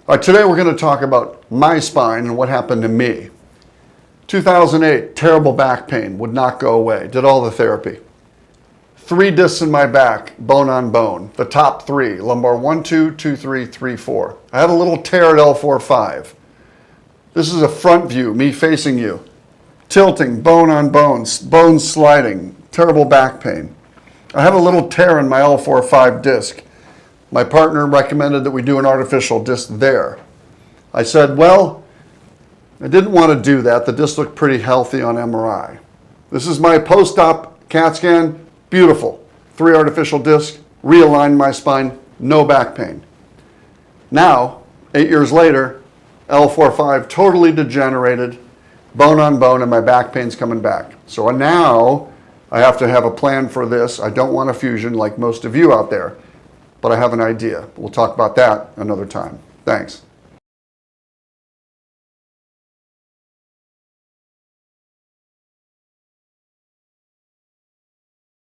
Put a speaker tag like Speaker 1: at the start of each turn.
Speaker 1: All right, today we're going to talk about my spine and what happened to me. 2008, terrible back pain, would not go away, did all the therapy. 3 discs in my back, bone on bone, the top 3, lumbar 1, 2, 2, 3, 3, 4. I had a little tear at L4-5. This is a front view, me facing you. Tilting, bone on bone, bones sliding, terrible back pain. I have a little tear in my L4-5 disc. My partner recommended that we do an artificial disc there. I said, well, I didn't want to do that. The disc looked pretty healthy on MRI. This is my post-op CAT scan. Beautiful. 3 artificial discs, realigned my spine, no back pain. Now, 8 years later, L4-5 totally degenerated, bone on bone, and my back pain's coming back. So now I have to have a plan for this. I don't want a fusion like most of you out there, but I have an idea. We'll talk about that another time. Thanks.